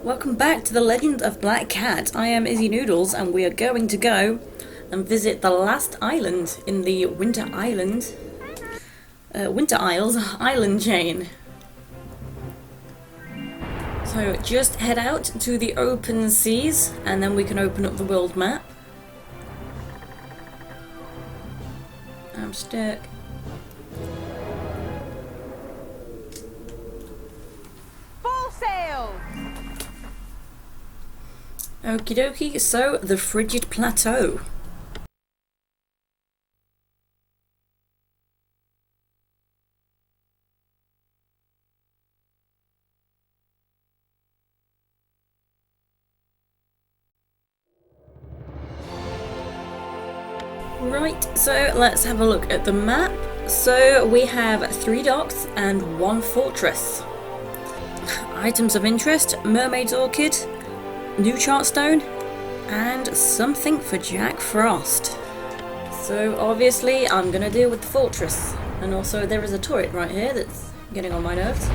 Welcome back to the Legend of Black Cat. I am Izzy Noodles and we are going to go and visit the last island in the Winter Isles island chain. So just head out to the open seas and then we can open up the world map. I'm stuck. Full sail! Okie dokie, so the Frigid Plateau. Right, so let's have a look at the map. So we have 3 docks and 1 fortress. Items of interest: Mermaid's Orchid, new Chartstone, and something for Jack Frost. So obviously I'm gonna deal with the fortress. And also there is a turret right here that's getting on my nerves.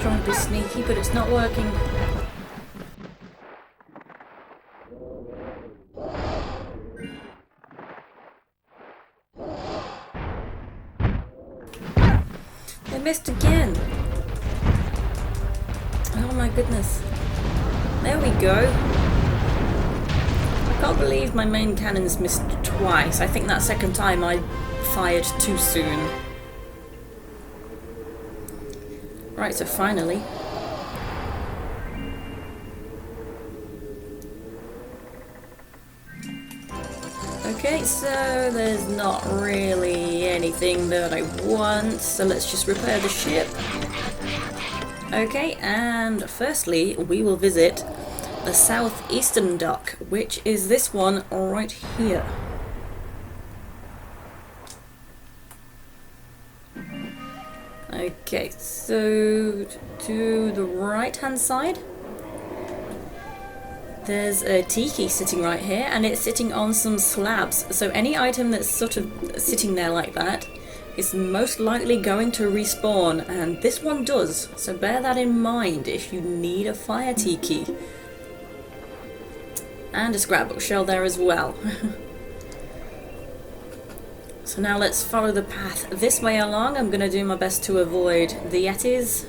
Trying to be sneaky, but it's not working. They missed again. Oh my goodness. There we go. I can't believe my main cannons missed twice. I think that second time I fired too soon. Right, so finally. Okay, so there's not really anything that I want, so let's just repair the ship. Okay, and firstly we will visit the southeastern dock, which is this one right here. Okay, so to the right hand side there's a tiki sitting right here, and it's sitting on some slabs, so any item that's sort of sitting there like that is most likely going to respawn, and this one does, so bear that in mind if you need a fire tiki. And a scrapbook shell there as well. So now let's follow the path this way along. I'm going to do my best to avoid the yetis,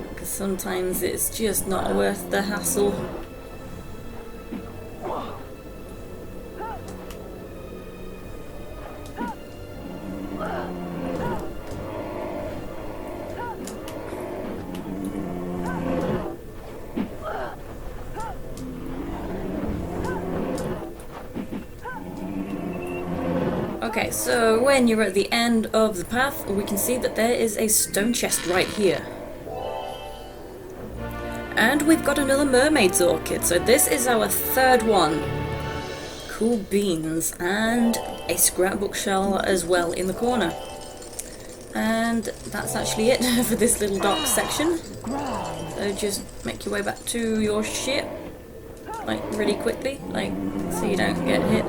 because sometimes it's just not worth the hassle. Okay, so when you're at the end of the path, we can see that there is a stone chest right here. And we've got another Mermaid's Orchid, so this is our 3rd one. Cool beans, and a scrapbook shell as well in the corner. And that's actually it for this little dock section. So just make your way back to your ship, like really quickly, like so you don't get hit.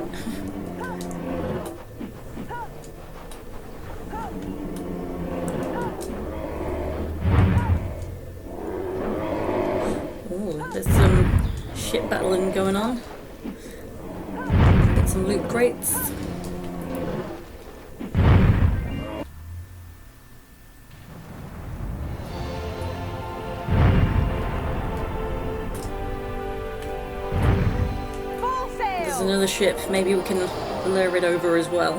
There's some ship battling going on. Get some loot crates. another ship. Maybe we can lure it over as well.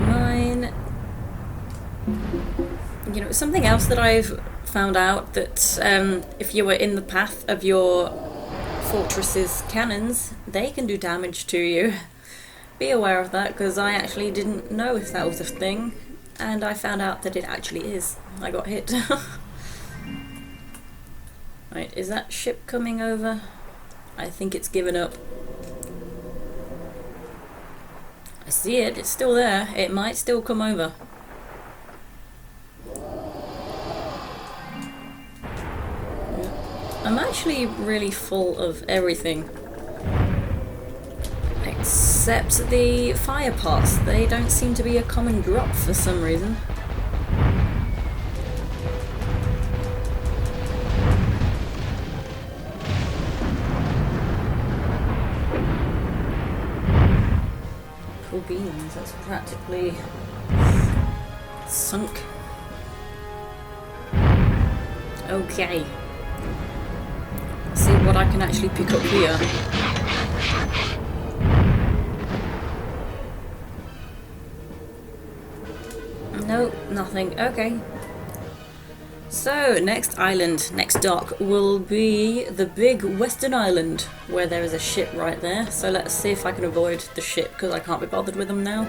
Mine... You know, something else that I've found out, that if you were in the path of your fortress's cannons, they can do damage to you. Be aware of that, because I actually didn't know if that was a thing, and I found out that it actually is. I got hit. Right, is that ship coming over? I think it's given up. I see it, it's still there. It might still come over. I'm actually really full of everything. Except the fire pots. They don't seem to be a common drop for some reason. Cool beans, that's practically sunk. Okay. See what I can actually pick up here. No, nothing. Okay. So, next island, next dock, will be the big western island, where there is a ship right there. So let's see if I can avoid the ship, because I can't be bothered with them now.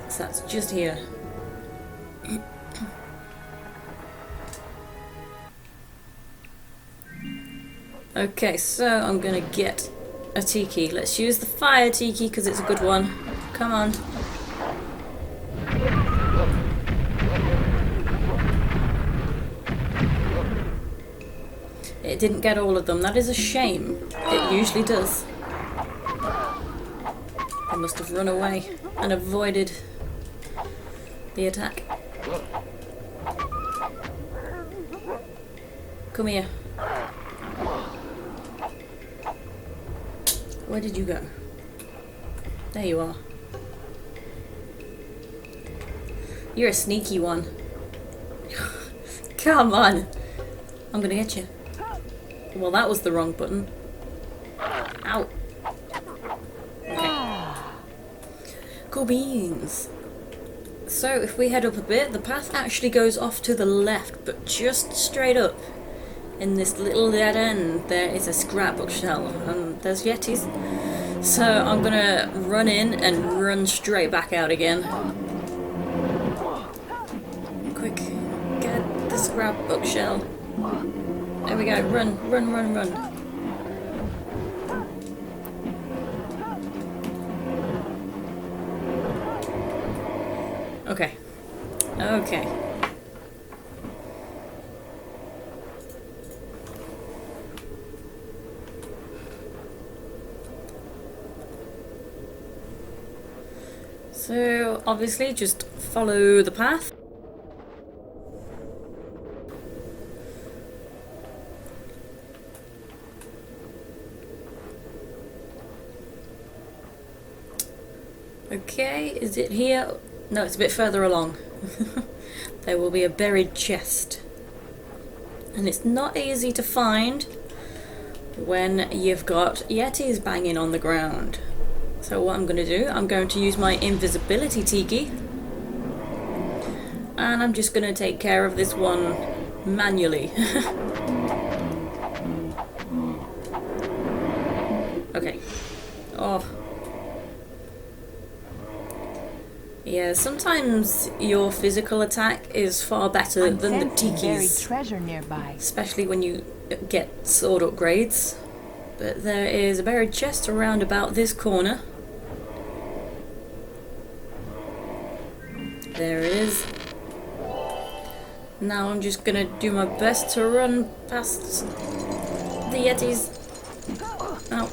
So that's just here. Okay, so I'm gonna get a tiki. Let's use the fire tiki because it's a good one. Come on. It didn't get all of them. That is a shame. It usually does. I must have run away and avoided the attack. Come here. Where did you go? There you are. You're a sneaky one. Come on. I'm gonna get you. Well, that was the wrong button. Ow. Okay. Cool beans. So, if we head up a bit, the path actually goes off to the left, but just straight up. In this little dead end, there is a scrapbook shell, and there's yetis. So I'm gonna run in and run straight back out again. Quick, get the scrapbook shell. There we go, run, run, run, run. Okay. Okay. So, obviously, just follow the path. Okay, is it here? No, it's a bit further along. There will be a buried chest. And it's not easy to find when you've got yetis banging on the ground. So what I'm going to do, I'm going to use my invisibility tiki, and I'm just going to take care of this one manually. Okay. Oh. Yeah, sometimes your physical attack is far better than the tiki's. Treasure nearby. Especially when you get sword upgrades. But there is a buried chest around about this corner. There it is. Now I'm just gonna do my best to run past the yetis. Ow.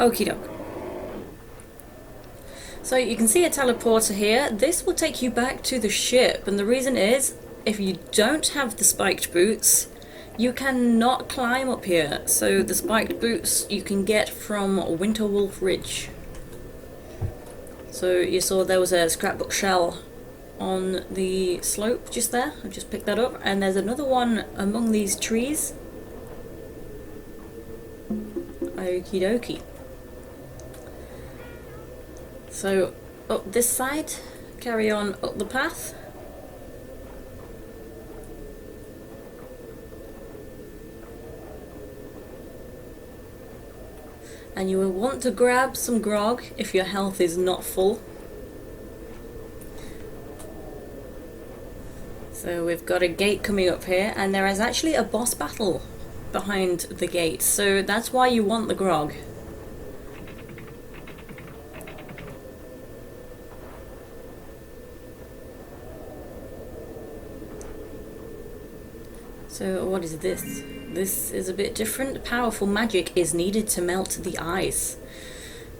Okie doke. So you can see a teleporter here. This will take you back to the ship, and the reason is, if you don't have the spiked boots, you cannot climb up here. So the spiked boots you can get from Winterwolf Ridge. So you saw there was a Scrapbook Shell on the slope just there. I've just picked that up, and there's another one among these trees. Okie dokie. So up this side, carry on up the path. And you will want to grab some grog if your health is not full. So we've got a gate coming up here, and there is actually a boss battle behind the gate, so that's why you want the grog. So what is this? This is a bit different. Powerful magic is needed to melt the ice.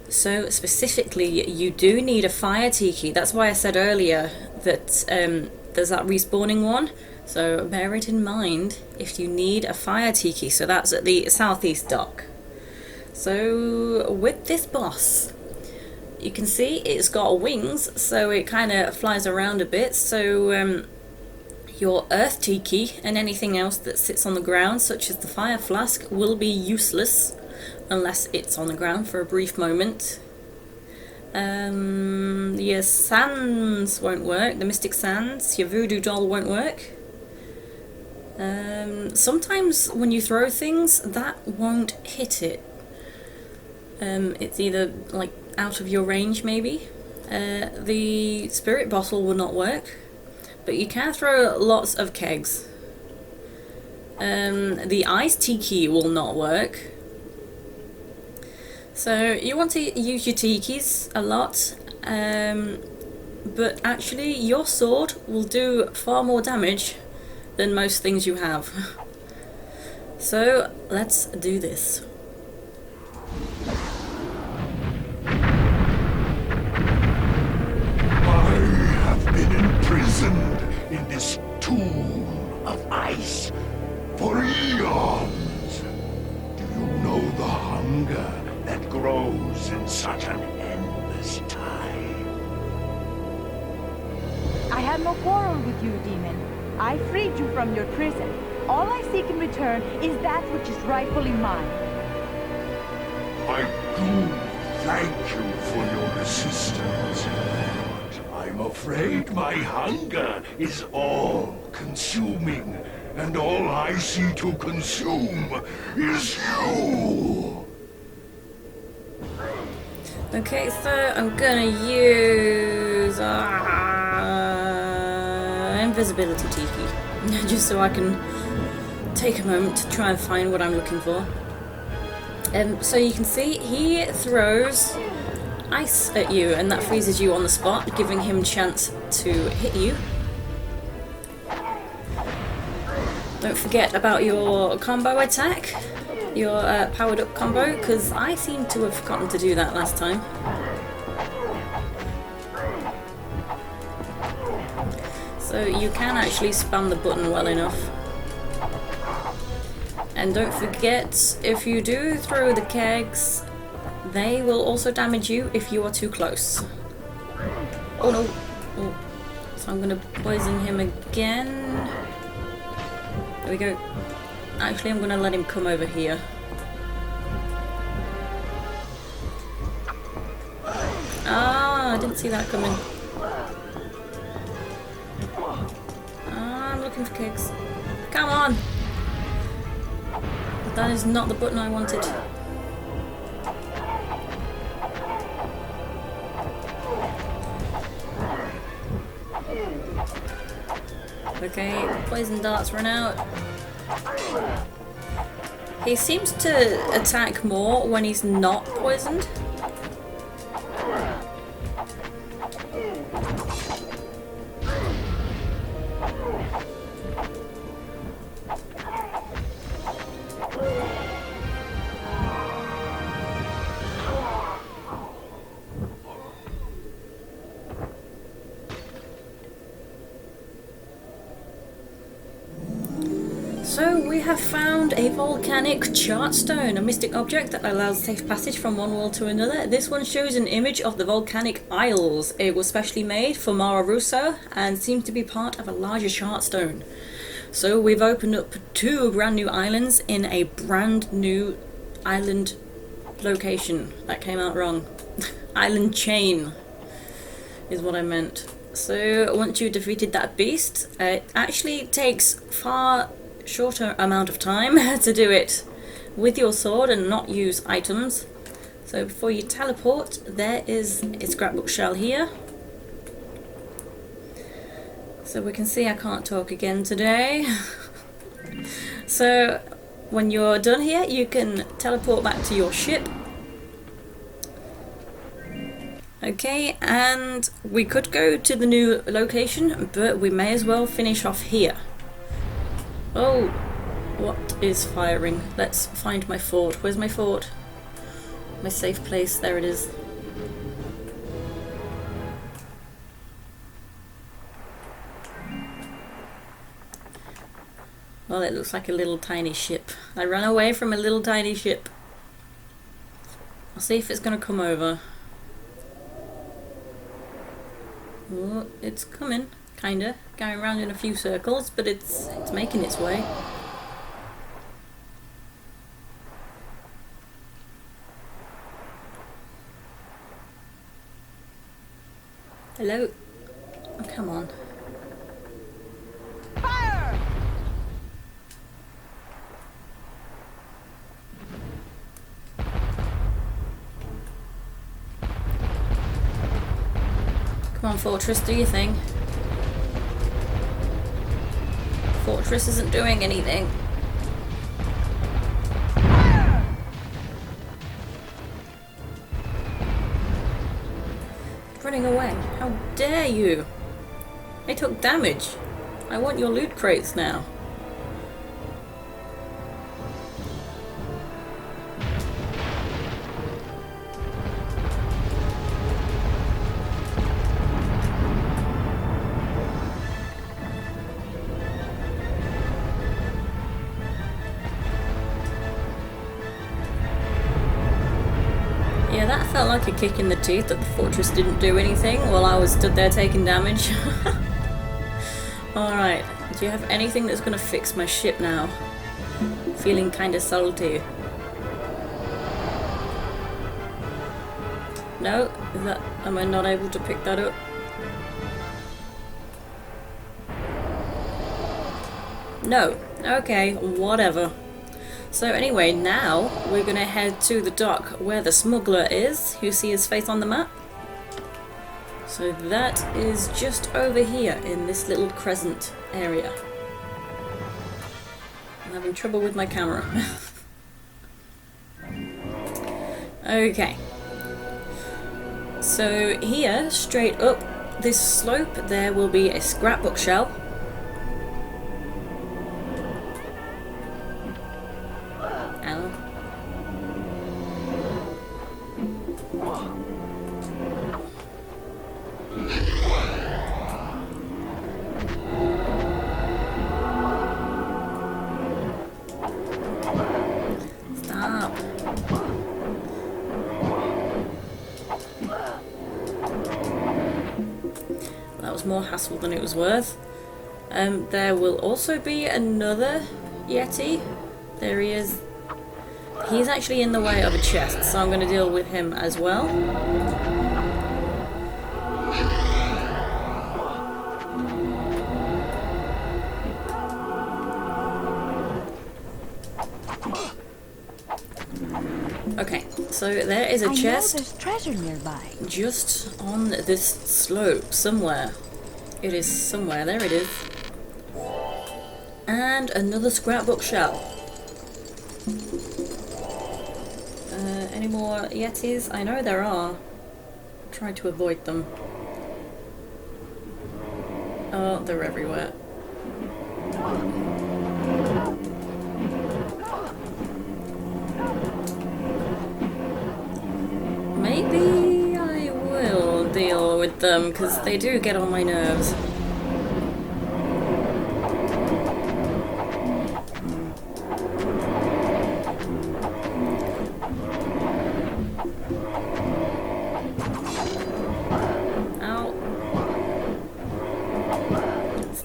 So specifically, you do need a fire tiki. That's why I said earlier that there's that respawning one. So bear it in mind if you need a fire tiki. So that's at the southeast dock. So with this boss, you can see it's got wings, so it kind of flies around a bit. So your earth tiki and anything else that sits on the ground, such as the fire flask, will be useless unless it's on the ground for a brief moment. Your sands won't work, the mystic sands. Your voodoo doll won't work. Sometimes when you throw things, that won't hit it. It's either like out of your range maybe. The spirit bottle will not work, but you can throw lots of kegs. The ice tiki will not work. So you want to use your tikis a lot, but actually your sword will do far more damage than most things you have. So let's do this. I have been imprisoned in this tomb of ice for eons. Do you know the hunger that grows in such an endless time? I have no quarrel with you, demon. I freed you from your prison. All I seek in return is that which is rightfully mine. I do thank you for your resistance, but I'm afraid my hunger is all-consuming, and all I see to consume is you! Okay, so I'm gonna use invisibility tiki, just so I can take a moment to try and find what I'm looking for. So you can see he throws ice at you, and that freezes you on the spot, giving him a chance to hit you. Don't forget about your combo attack, your powered up combo, because I seem to have forgotten to do that last time. So you can actually spam the button well enough. And don't forget, if you do throw the kegs, they will also damage you if you are too close. Oh no! Oh. So I'm gonna poison him again. There we go. Actually, I'm gonna let him come over here. Ah, I didn't see that coming. I'm looking for kegs. Come on! That is not the button I wanted. Okay, poison darts run out. He seems to attack more when he's not poisoned. So we have found a volcanic Chartstone, a mystic object that allows safe passage from one world to another. This one shows an image of the volcanic isles. It was specially made for Mara Russo and seems to be part of a larger Chartstone. So we've opened up 2 brand new islands in a brand new island location. That came out wrong. Island chain is what I meant. So once you defeated that beast, it actually takes far shorter amount of time to do it with your sword and not use items. So before you teleport, there is a scrapbook shell here. So we can see I can't talk again today. So when you're done here, you can teleport back to your ship. Okay, and we could go to the new location, but we may as well finish off here. Oh, what is firing? Let's find my fort. Where's my fort? My safe place. There it is. Well, it looks like a little tiny ship. I ran away from a little tiny ship. I'll see if it's going to come over. Oh, it's coming. Kinda. Going around in a few circles, but it's making its way. Hello? Oh, come on. Fire! Come on, Fortress, do your thing. Fortress isn't doing anything. Running away. How dare you? They took damage. I want your loot crates now. Yeah, that felt like a kick in the teeth that the fortress didn't do anything while I was stood there taking damage. Alright, do you have anything that's going to fix my ship now? Feeling kinda salty. No? Am I not able to pick that up? No. Okay, whatever. So anyway, now we're going to head to the dock where the smuggler is. You see his face on the map? So that is just over here in this little crescent area. I'm having trouble with my camera. Okay. So here, straight up this slope, there will be a scrapbook shell. More hassle than it was worth. There will also be another Yeti. There he is. He's actually in the way of a chest, so I'm going to deal with him as well. Okay, so there is a chest. There's treasure nearby. Just on this slope somewhere. It is somewhere. There it is. And another scrapbook shell. Any more Yetis? I know there are. Try to avoid them. Oh, they're everywhere. Maybe I will deal with them, because they do get on my nerves.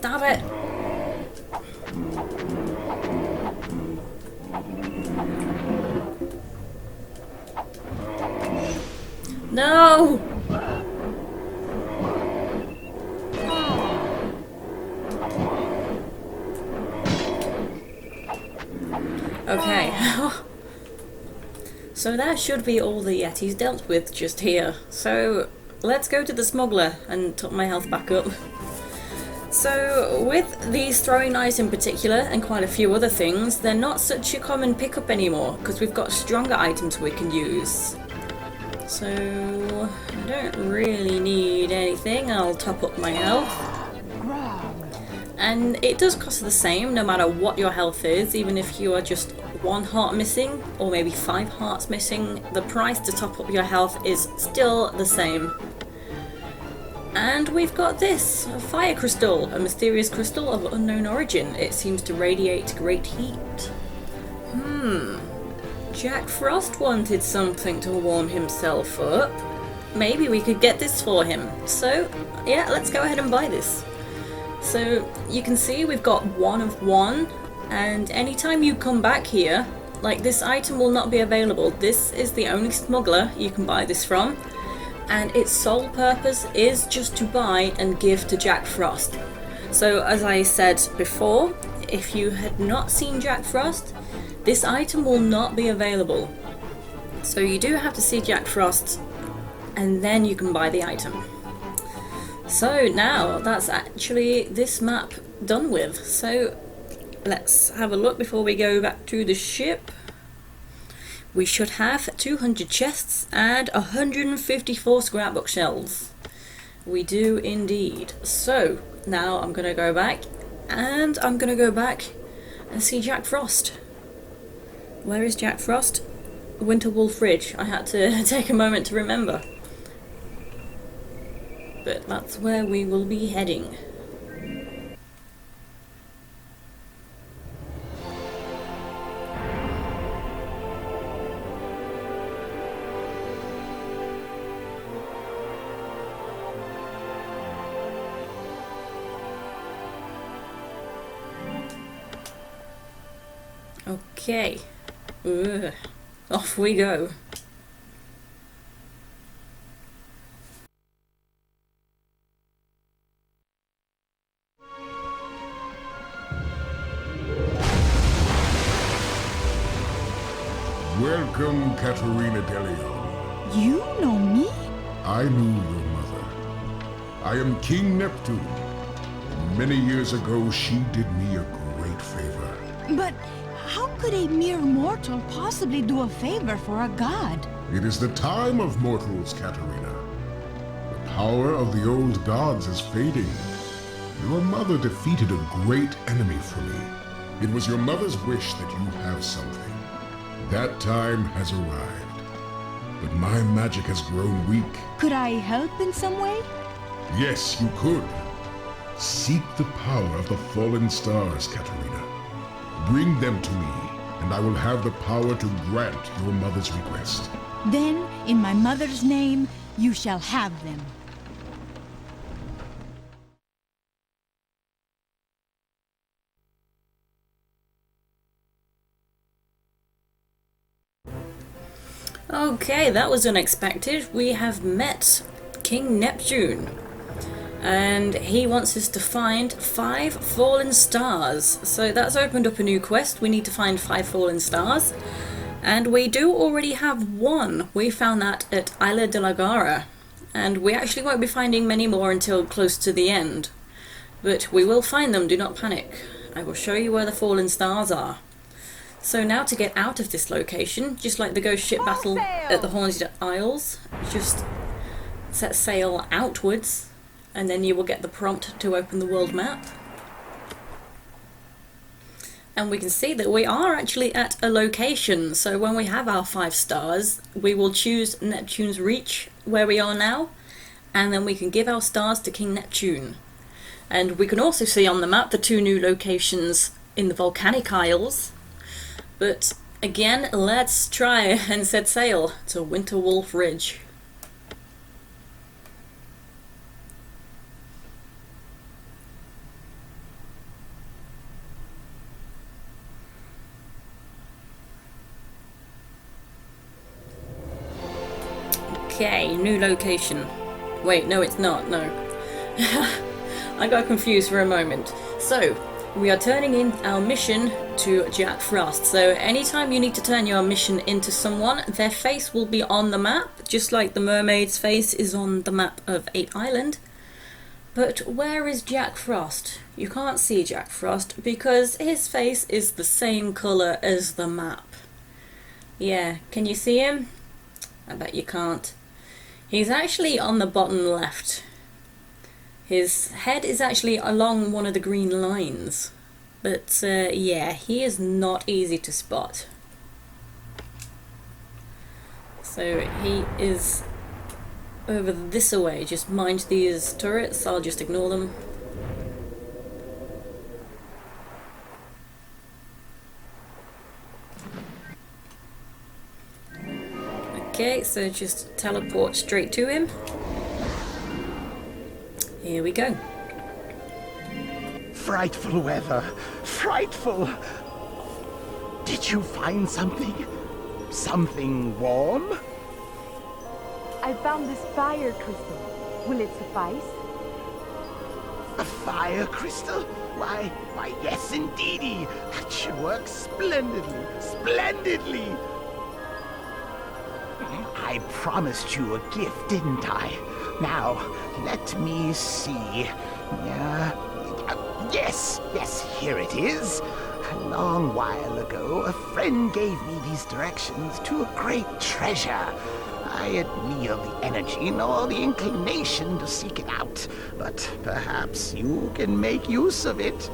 Stop it! No! Okay. So that should be all the Yetis dealt with just here. So let's go to the smuggler and top my health back up. So with these throwing knives in particular, and quite a few other things, they're not such a common pickup anymore, because we've got stronger items we can use. So I don't really need anything, I'll top up my health. And it does cost the same no matter what your health is, even if you are just 1 heart missing, or maybe 5 hearts missing, the price to top up your health is still the same. And we've got this, a fire crystal, a mysterious crystal of unknown origin. It seems to radiate great heat. Jack Frost wanted something to warm himself up. Maybe we could get this for him. So, yeah, let's go ahead and buy this. So, you can see we've got 1 of 1, and anytime you come back here, like, this item will not be available. This is the only smuggler you can buy this from. And its sole purpose is just to buy and give to Jack Frost. So as I said before, if you had not seen Jack Frost, this item will not be available. So you do have to see Jack Frost and then you can buy the item. So now that's actually this map done with. So let's have a look before we go back to the ship. We should have 200 chests and 154 scrapbook shells. We do indeed. So, now I'm going to go back and see Jack Frost. Where is Jack Frost? Winterwolf Ridge. I had to take a moment to remember. But that's where we will be heading. Okay, off we go. Welcome, Katerina Delion. You know me? I knew your mother. I am King Neptune. Many years ago, she did me a great favor. But how could a mere mortal possibly do a favor for a god? It is the time of mortals, Katerina. The power of the old gods is fading. Your mother defeated a great enemy for me. It was your mother's wish that you have something. That time has arrived. But my magic has grown weak. Could I help in some way? Yes, you could. Seek the power of the fallen stars, Katerina. Bring them to me, and I will have the power to grant your mother's request. Then, in my mother's name, you shall have them. Okay, that was unexpected. We have met King Neptune. And he wants us to find 5 fallen stars. So that's opened up a new quest. We need to find 5 fallen stars. And we do already have 1. We found that at Isla de la Gara. And we actually won't be finding many more until close to the end. But we will find them, do not panic. I will show you where the fallen stars are. So now to get out of this location, just like the ghost ship battle at the Haunted Isles, just set sail outwards. And then you will get the prompt to open the world map. And we can see that we are actually at a location. So when we have our 5 stars, we will choose Neptune's Reach, where we are now. And then we can give our stars to King Neptune. And we can also see on the map the 2 new locations in the Volcanic Isles. But again, let's try and set sail to Winterwolf Ridge. Okay, new location. Wait, no it's not, no. I got confused for a moment. So, we are turning in our mission to Jack Frost. So anytime you need to turn your mission into someone, their face will be on the map, just like the mermaid's face is on the map of 8 Island. But where is Jack Frost? You can't see Jack Frost because his face is the same colour as the map. Yeah, can you see him? I bet you can't. He's actually on the bottom left. His head is actually along one of the green lines. But yeah, he is not easy to spot. So he is over this way. Just mind these turrets, I'll just ignore them. Okay, so just teleport straight to him. Here we go. Frightful weather. Frightful. Did you find something? Something warm? I found this fire crystal. Will it suffice? A fire crystal? Why, yes indeedy. That should work splendidly. Splendidly! I promised you a gift, didn't I? Now, let me see. Yes, here it is. A long while ago, a friend gave me these directions to a great treasure. I had neither the energy nor the inclination to seek it out, but perhaps you can make use of it.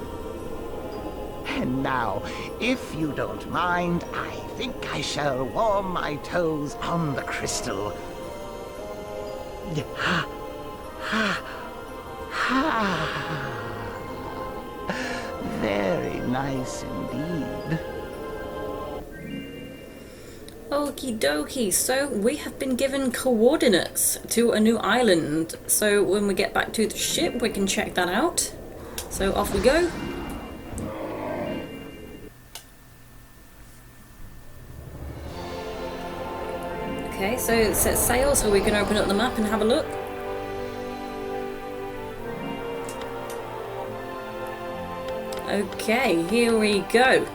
And now, if you don't mind, I think I shall warm my toes on the crystal. Very nice indeed. Okie dokie, so we have been given coordinates to a new island. So when we get back to the ship, we can check that out. So off we go. Okay, so it says sail, so we can open up the map and have a look. Okay, here we go.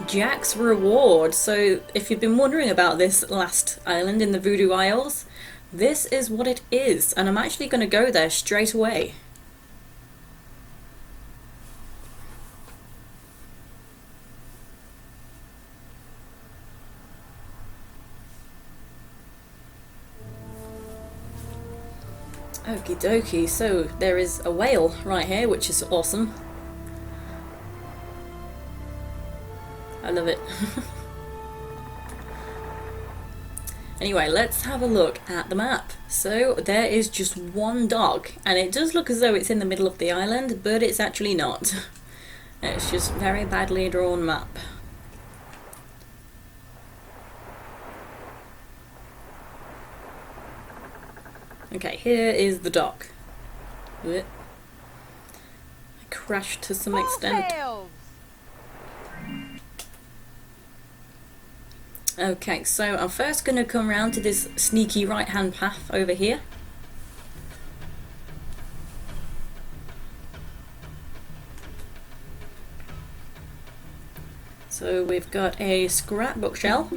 Jack's Reward. So if you've been wondering about this last island in the Voodoo Isles, this is what it is, and I'm actually going to go there straight away. Okie dokie, so there is a whale right here, which is awesome. I love it. Anyway, let's have a look at the map. So there is just one dock, and it does look as though it's in the middle of the island, but it's actually not. It's just a very badly drawn map. Okay, here is the dock. I crashed to some extent. Okay, so I'm first going to come round to this sneaky right-hand path over here. So we've got a scrapbook shell.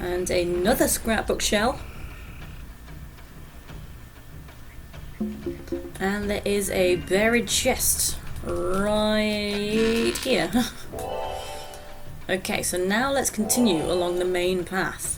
And another scrapbook shell. And there is a buried chest right here. Okay, so now let's continue along the main path.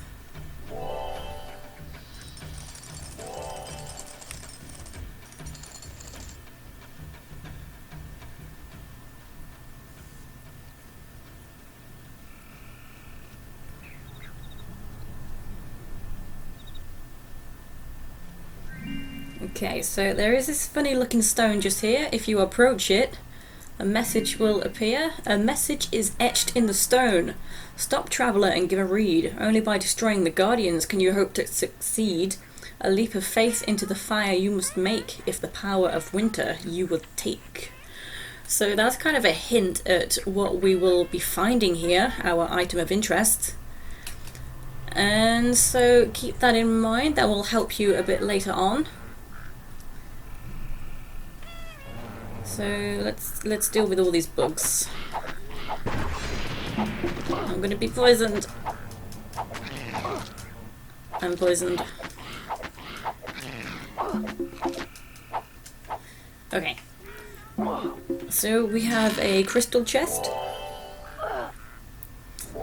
Okay, so there is this funny looking stone just here. If you approach it, a message will appear. A message is etched in the stone. Stop, traveller, and give a read. Only by destroying the guardians can you hope to succeed. A leap of faith into the fire you must make, if the power of winter you would take. So that's kind of a hint at what we will be finding here, our item of interest. And so keep that in mind, that will help you a bit later on. So let's deal with all these bugs. I'm gonna be poisoned. I'm poisoned. Okay. So we have a crystal chest,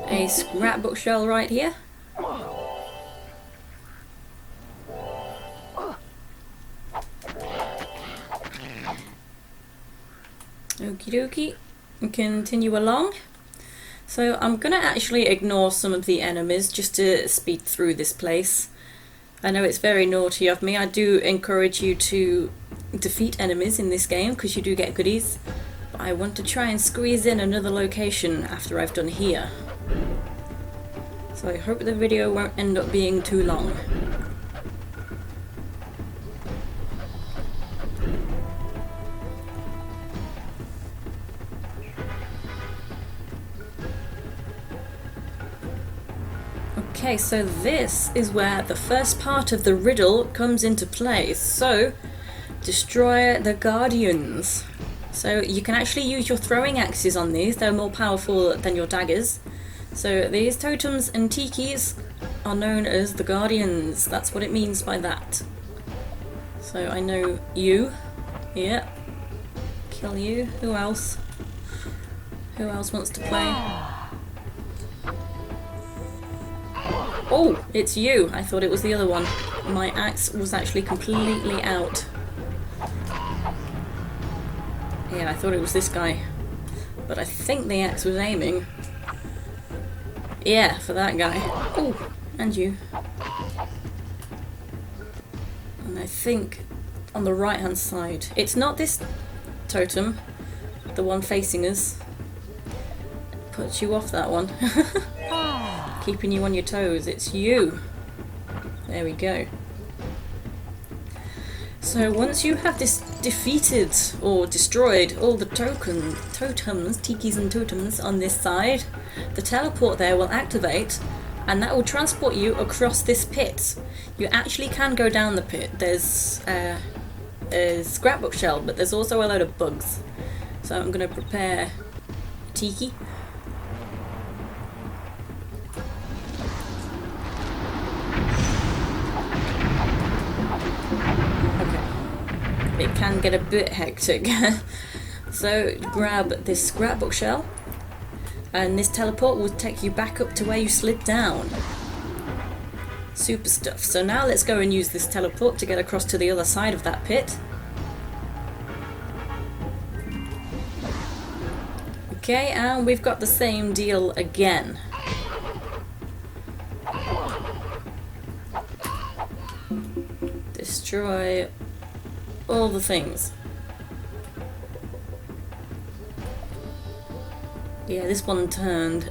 a scrapbook shell right here, okie dokie, and continue along. So I'm gonna actually ignore some of the enemies just to speed through this place. I know it's very naughty of me. I do encourage you to defeat enemies in this game because you do get goodies, but I want to try and squeeze in another location after I've done here. So I hope the video won't end up being too long. Okay, so this is where the first part of the riddle comes into play. So, destroy the guardians. So you can actually use your throwing axes on these, they're more powerful than your daggers. So these totems and tikis are known as the guardians, that's what it means by that. So I know you, yeah, kill you, who else? Who else wants to play? Oh, it's you! I thought it was the other one. My axe was actually completely out. Yeah, I thought it was this guy. But I think the axe was aiming. Yeah, for that guy. Oh, and you. And I think on the right hand side. It's not this totem, the one facing us. Puts you off that one. Keeping you on your toes. It's you. There we go. So once you have this defeated or destroyed all the totems, tikis and totems on this side, the teleport there will activate and that will transport you across this pit. You actually can go down the pit. There's a scrapbook shell, but there's also a load of bugs. So I'm going to prepare tiki. It can get a bit hectic. So grab this scrapbook shell and this teleport will take you back up to where you slid down. Super stuff. So now let's go and use this teleport to get across to the other side of that pit. Okay, and we've got the same deal again. Destroy all the things. Yeah, this one turned.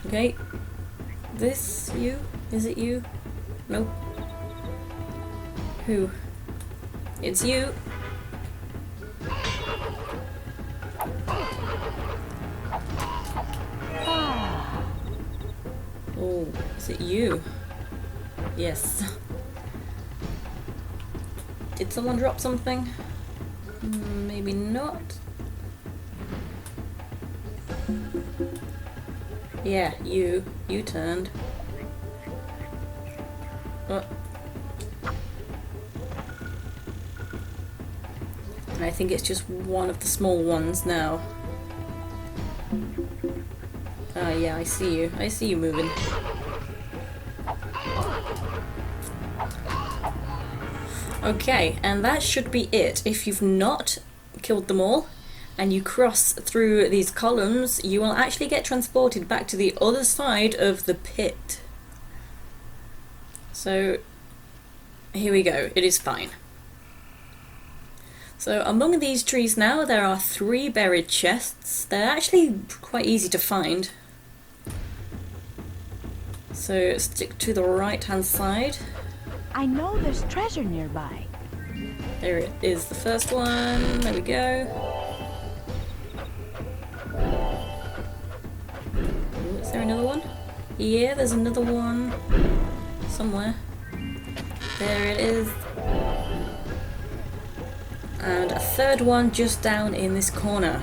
Okay. This you? Is it you? Nope. Who? It's you. Oh, is it you? Yes. Did someone drop something? Maybe not. Yeah, you turned. Oh. I think it's just one of the small ones now. Ah, yeah, I see you. I see you moving. Okay, and that should be it. If you've not killed them all, and you cross through these columns, you will actually get transported back to the other side of the pit. So, here we go. It is fine. So, among these trees now, there are 3 buried chests. They're actually quite easy to find. So, stick to the right-hand side. I know there's treasure nearby. There it is, the first one. There we go. Ooh, is there another one? Yeah, there's another one somewhere. There it is. And a third one just down in this corner.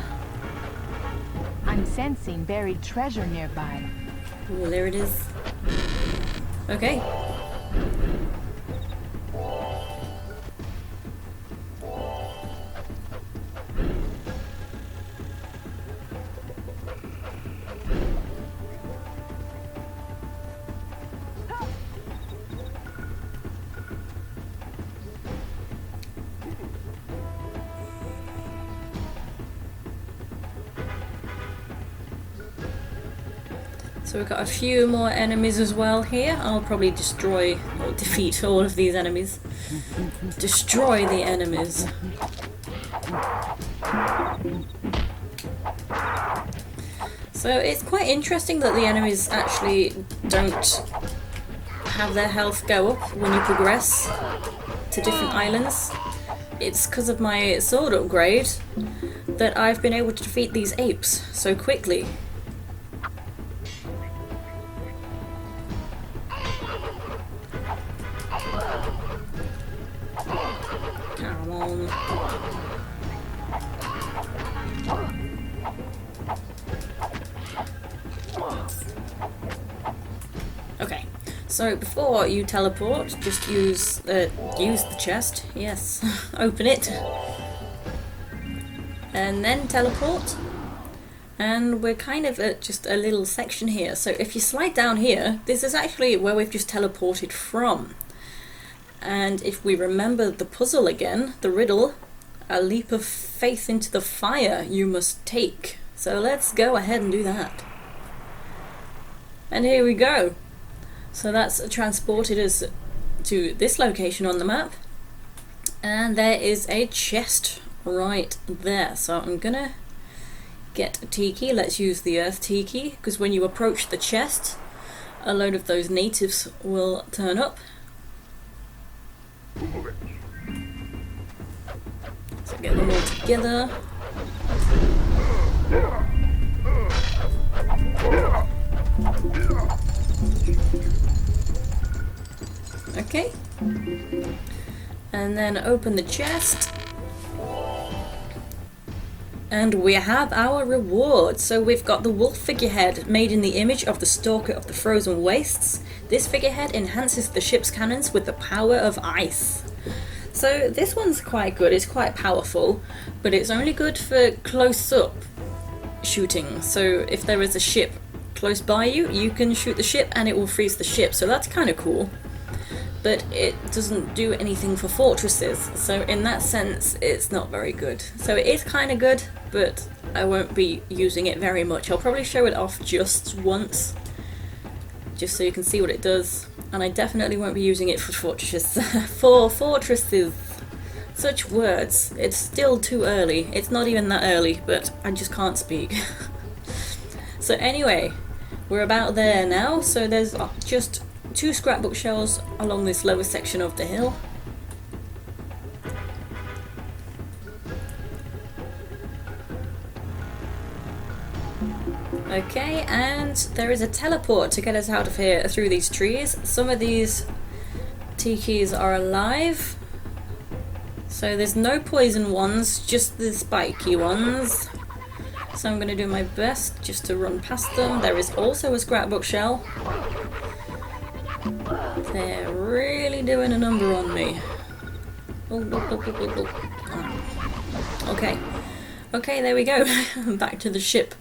I'm sensing buried treasure nearby. Ooh, there it is. Okay. So we've got a few more enemies as well here. I'll probably destroy or defeat all of these enemies. Destroy the enemies. So it's quite interesting that the enemies actually don't have their health go up when you progress to different islands. It's because of my sword upgrade that I've been able to defeat these apes so quickly. Come on. Okay, so before you teleport, just use the chest. Yes, open it, and then teleport. And we're kind of at just a little section here. So if you slide down here, this is actually where we've just teleported from. And if we remember the puzzle again, the riddle, a leap of faith into the fire you must take. So let's go ahead and do that. And here we go. So that's transported us to this location on the map. And there is a chest right there. So I'm gonna get a tiki. Let's use the earth tiki, because when you approach the chest, a load of those natives will turn up. So get them all together. Okay. And then open the chest. And we have our reward. So we've got the wolf figurehead made in the image of the stalker of the frozen wastes. This figurehead enhances the ship's cannons with the power of ice. So this one's quite good, it's quite powerful, but it's only good for close up shooting. So if there is a ship close by you, you can shoot the ship and it will freeze the ship. So that's kind of cool. But it doesn't do anything for fortresses, so in that sense it's not very good. So it is kind of good, but I won't be using it very much. I'll probably show it off just once, just so you can see what it does, and I definitely won't be using it for fortresses. For fortresses, such words. It's still too early. It's not even that early, but I just can't speak. So anyway, we're about there now, so there's just 2 scrapbook shells along this lower section of the hill. Okay, and there is a teleport to get us out of here through these trees. Some of these tikis are alive, so there's no poison ones, just the spiky ones. So I'm going to do my best just to run past them. There is also a scrapbook shell. They're really doing a number on me. Okay. Okay, there we go. Back to the ship.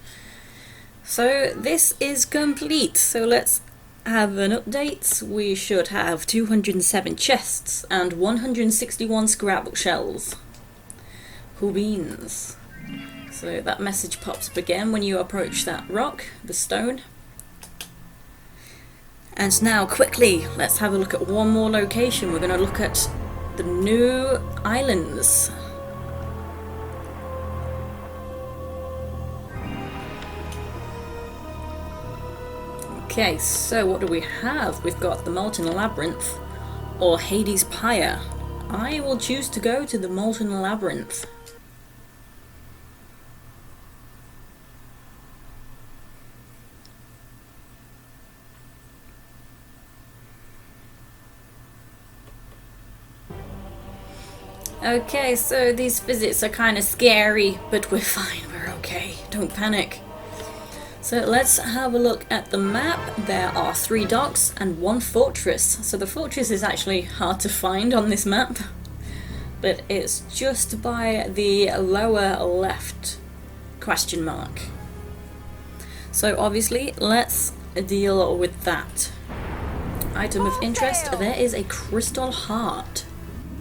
So this is complete. So let's have an update. We should have 207 chests and 161 scrapbook shells. Who beans? So that message pops up again when you approach that rock, the stone. And now, quickly, let's have a look at one more location. We're going to look at the new islands. Okay, so what do we have? We've got the Molten Labyrinth, or Hades Pyre, I will choose to go to the Molten Labyrinth. Okay, so these visits are kind of scary, but we're fine, we're okay, don't panic. So let's have a look at the map. There are 3 docks and 1 fortress. So the fortress is actually hard to find on this map, but it's just by the lower left question mark. So obviously, let's deal with that. Item of interest, there is a crystal heart.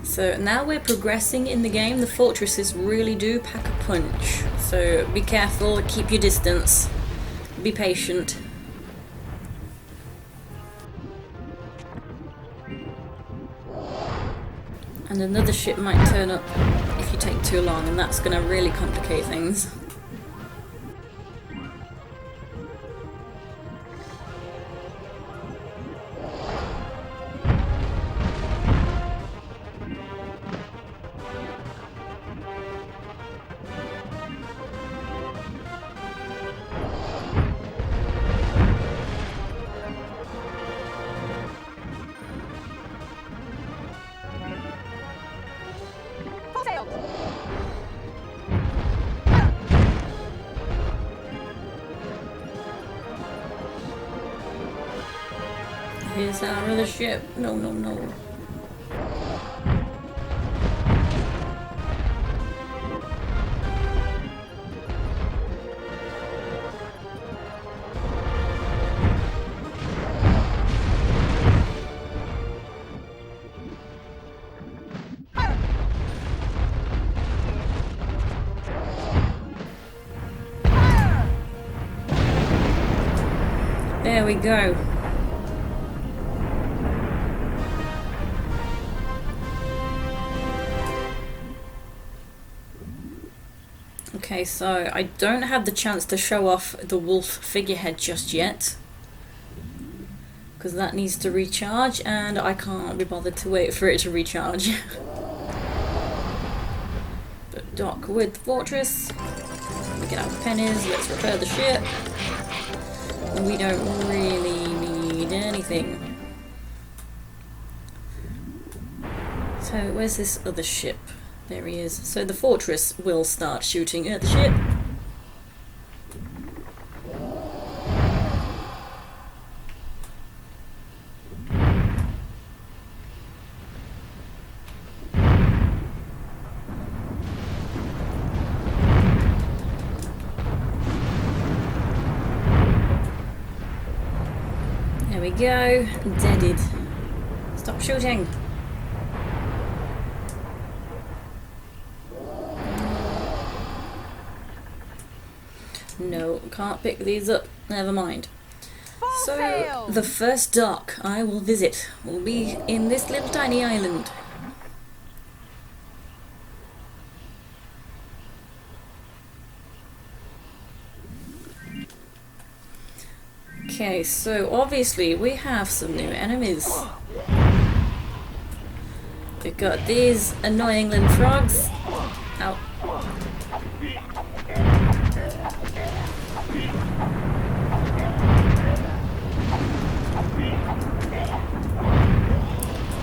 So now we're progressing in the game. The fortresses really do pack a punch. So be careful, keep your distance, be patient. And another ship might turn up if you take too long, and that's going to really complicate things. Here's our other ship. No, no, no. There we go. Okay, so I don't have the chance to show off the wolf figurehead just yet, because that needs to recharge and I can't be bothered to wait for it to recharge. But dock with the fortress, we get our pennies, let's repair the ship. We don't really need anything. So where's this other ship? There he is. So the fortress will start shooting at the ship. There we go. Deaded. Stop shooting. No, can't pick these up. Never mind. So, the first dock I will visit will be in this little tiny island. Okay, so obviously we have some new enemies. We've got these annoying little frogs. Ow.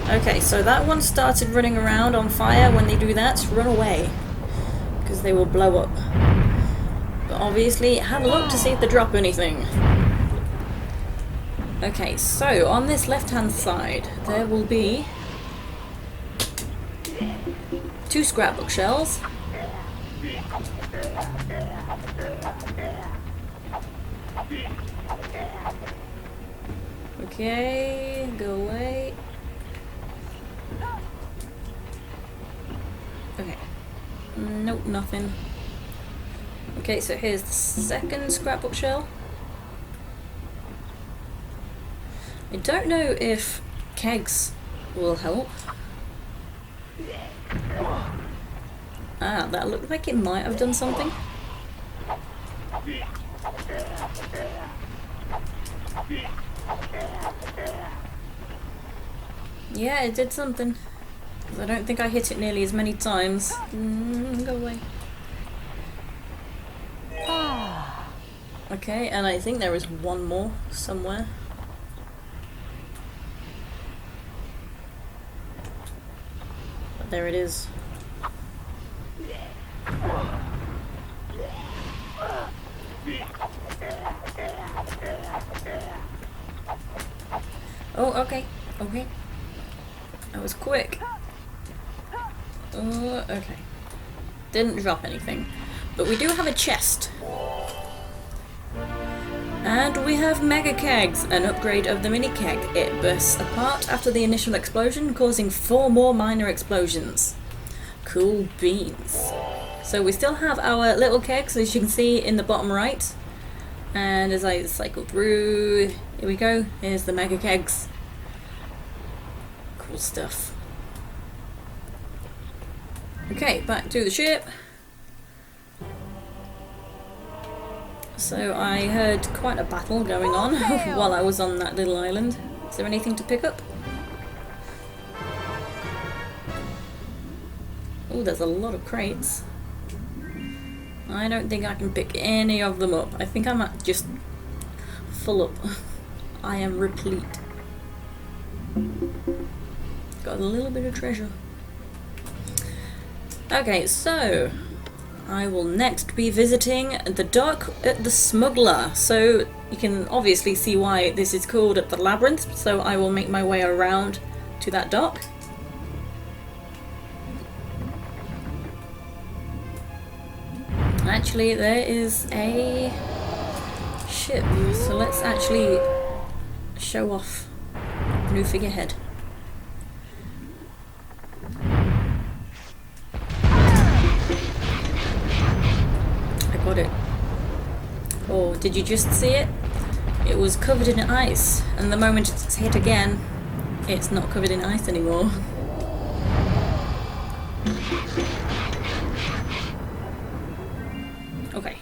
Okay, so that one started running around on fire. When they do that, run away, because they will blow up. But obviously, have a look to see if they drop anything. Okay, so on this left-hand side, there will be 2 scrapbook shells. Okay, go away. Okay. Nope, nothing. Okay, so here's the second scrapbook shell. I don't know if kegs will help. Ah, that looked like it might have done something. Yeah, it did something. 'Cause I don't think I hit it nearly as many times. Go away. Okay, and I think there is one more somewhere. But there it is. Oh, okay, okay. That was quick. Oh, okay. Didn't drop anything. But we do have a chest. And we have mega kegs, an upgrade of the mini keg. It bursts apart after the initial explosion, causing 4 more minor explosions. Cool beans. So we still have our little kegs, as you can see in the bottom right. And as I cycle through, here we go, here's the mega kegs. Cool stuff. Okay, back to the ship. So I heard quite a battle going on while I was on that little island. Is there anything to pick up? Oh, there's a lot of crates. I don't think I can pick any of them up. I think I'm just full up. I am replete. Got a little bit of treasure. Okay, so I will next be visiting the dock at the Smuggler. So you can obviously see why this is called the Labyrinth. So I will make my way around to that dock. Actually, there is a ship, so let's actually show off the new Figurehead. I got it. Oh, did you just see it? It was covered in ice, and the moment it's hit again, it's not covered in ice anymore. Okay.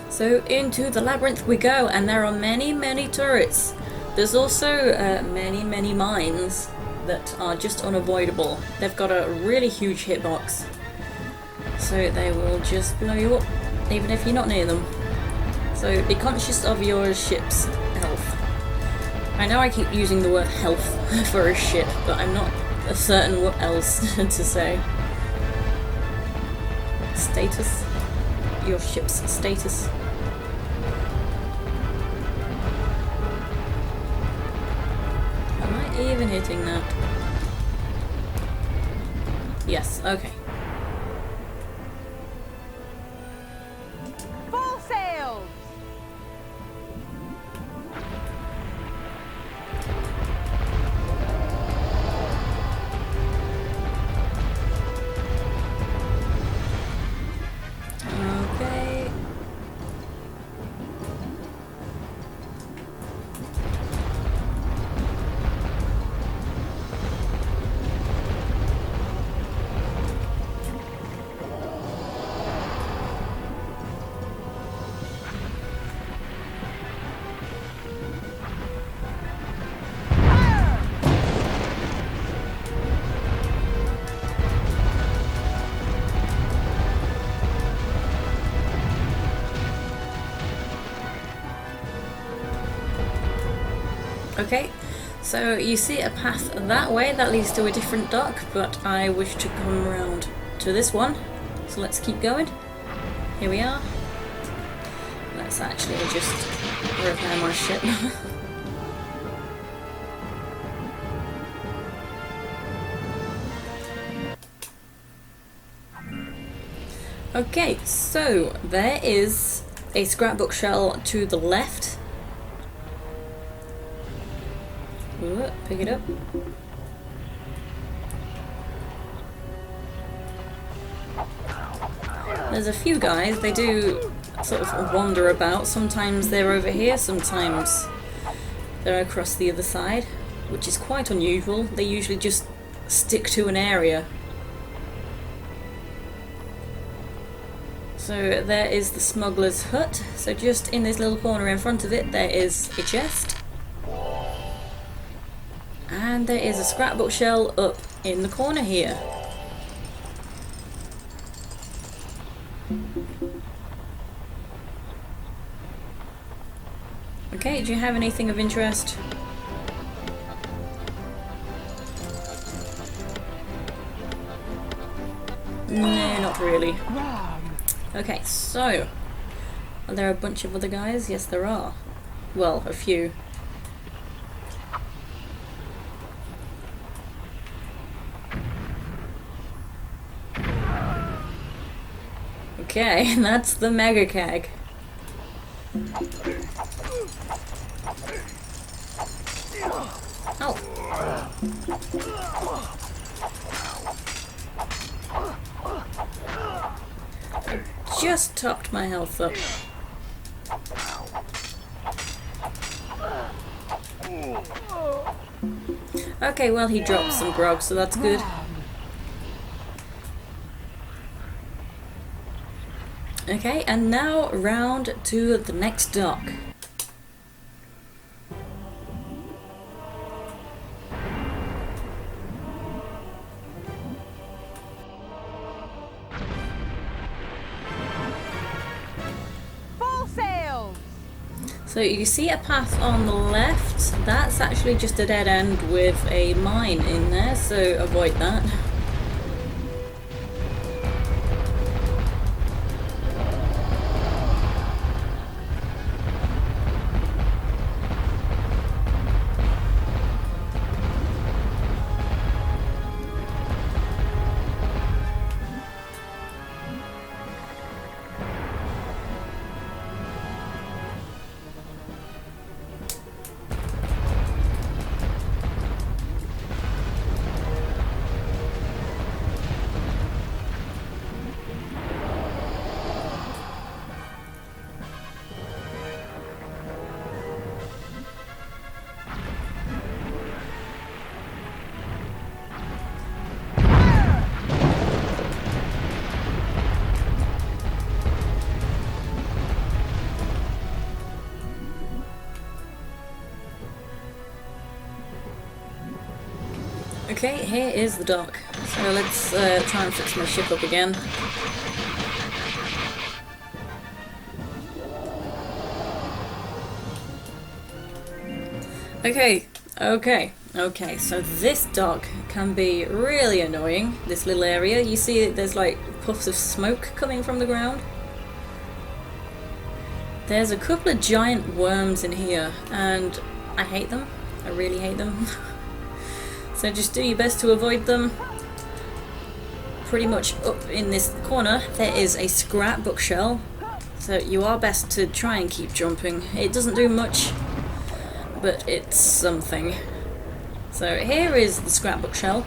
So into the labyrinth we go, and there are many, many turrets. There's also many, many mines that are just unavoidable. They've got a really huge hitbox, so they will just blow you up, even if you're not near them. So be conscious of your ship's health. I know I keep using the word health for a ship, but I'm not certain what else to say. Status? Your ship's status. Am I even hitting that? Yes, okay. Full sails! Okay. Okay, so you see a path that way that leads to a different dock, but I wish to come around to this one, so let's keep going. Here we are. Let's actually just repair my ship. Okay, so there is a scrapbook shell to the left. Ooh, pick it up. There's a few guys, they do sort of wander about. Sometimes they're over here, sometimes they're across the other side, which is quite unusual. They usually just stick to an area. So there is the smuggler's hut. So just in this little corner in front of it, there is a chest. And there is a scrapbook shell up in the corner here. Okay, do you have anything of interest? No, not really. Okay, so are there a bunch of other guys? Yes, there are. Well, a few. Okay, that's the mega keg. Oh. I just topped my health up. Okay, well he dropped some grog, so that's good. Okay, and now round to the next dock. Full sails! So you see a path on the left, that's actually just a dead end with a mine in there, so avoid that. Okay, here is the dock. So let's try and fix my ship up again. Okay, so this dock can be really annoying, this little area. You see there's like puffs of smoke coming from the ground. There's a couple of giant worms in here, and I hate them. I really hate them. So just do your best to avoid them. Pretty much up in this corner there is a scrapbook shell, so you are best to try and keep jumping. It doesn't do much, but it's something. So here is the scrapbook shell,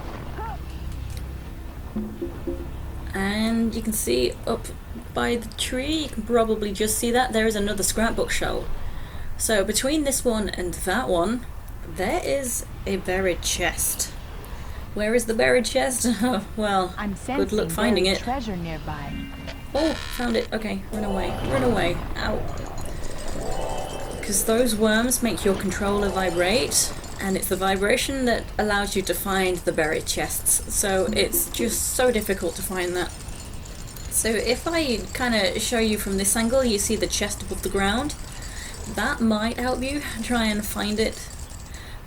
and you can see up by the tree, you can probably just see that there is another scrapbook shell. So between this one and that one, there is a buried chest. Where is the buried chest? Well, I'm good luck finding it. Treasure nearby. Oh, found it. Okay, run away. Run away. Ow. Because those worms make your controller vibrate, and it's the vibration that allows you to find the buried chests. So it's just so difficult to find that. So if I kind of show you from this angle, you see the chest above the ground. That might help you try and find it.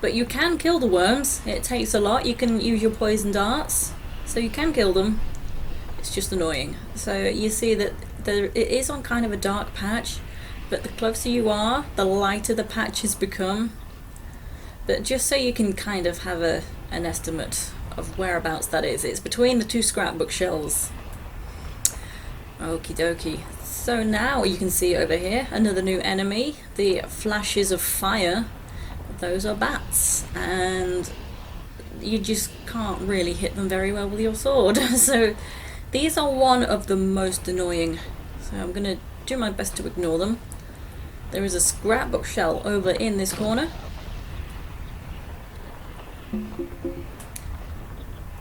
But you can kill the worms. It takes a lot. You can use your poison darts, so you can kill them. It's just annoying. So you see that it is on kind of a dark patch, but the closer you are, the lighter the patches become. But just so you can kind of have an estimate of whereabouts that is, it's between the two scrapbook shells. Okie dokie. So now you can see over here another new enemy, the flashes of fire. Those are bats, and you just can't really hit them very well with your sword. So these are one of the most annoying, so I'm gonna do my best to ignore them. There is a scrapbook shell over in this corner,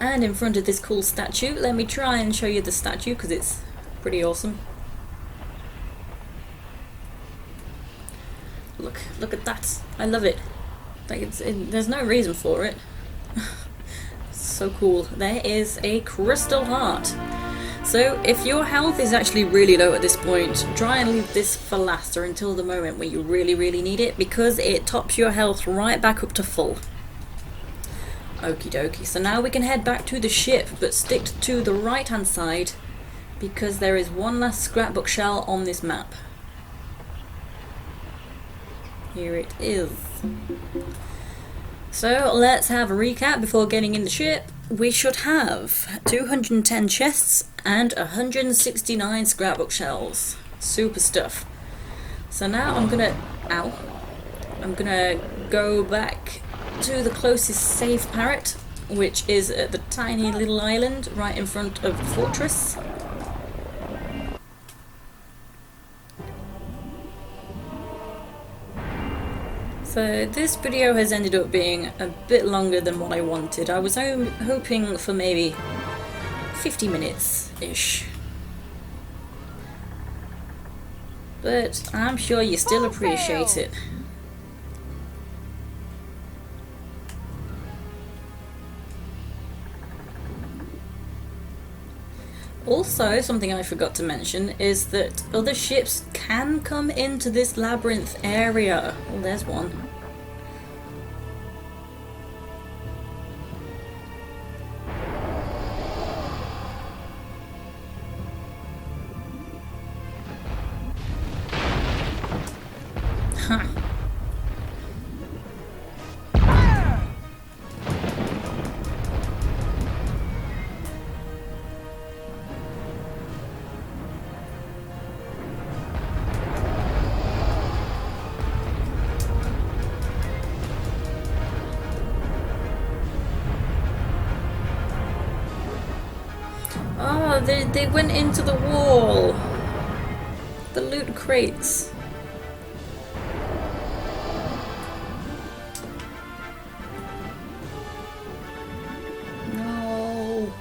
and in front of this cool statue. Let me try and show you the statue because it's pretty awesome. look at that. I love it. Like there's no reason for it. So cool. There is a crystal heart. So if your health is actually really low at this point, try and leave this for last or until the moment where you really need it, because it tops your health right back up to full. Okie dokie. So now we can head back to the ship, but stick to the right hand side because there is one last scrapbook shell on this map. Here it is. So let's have a recap before getting in the ship. We should have 210 chests and 169 scrapbook shells. Super stuff. So now I'm gonna go back to the closest safe parrot, which is at the tiny little island right in front of the fortress. So this video has ended up being a bit longer than what I wanted. I was hoping for maybe 50 minutes-ish. But I'm sure you still appreciate it. Also, something I forgot to mention is that other ships can come into this labyrinth area. Oh, there's one. Huh. Oh, they went into the wall. The loot crates. No.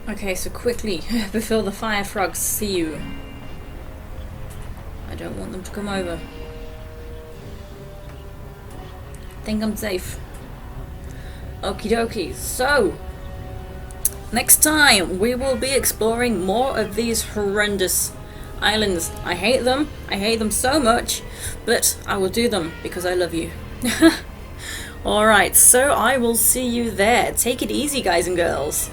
Okay, so quickly, before the fire frogs see you. I don't want them to come over. Think I'm safe. Okie dokie, so next time we will be exploring more of these horrendous islands. I hate them so much, but I will do them because I love you. Alright, so I will see you there. Take it easy, guys and girls.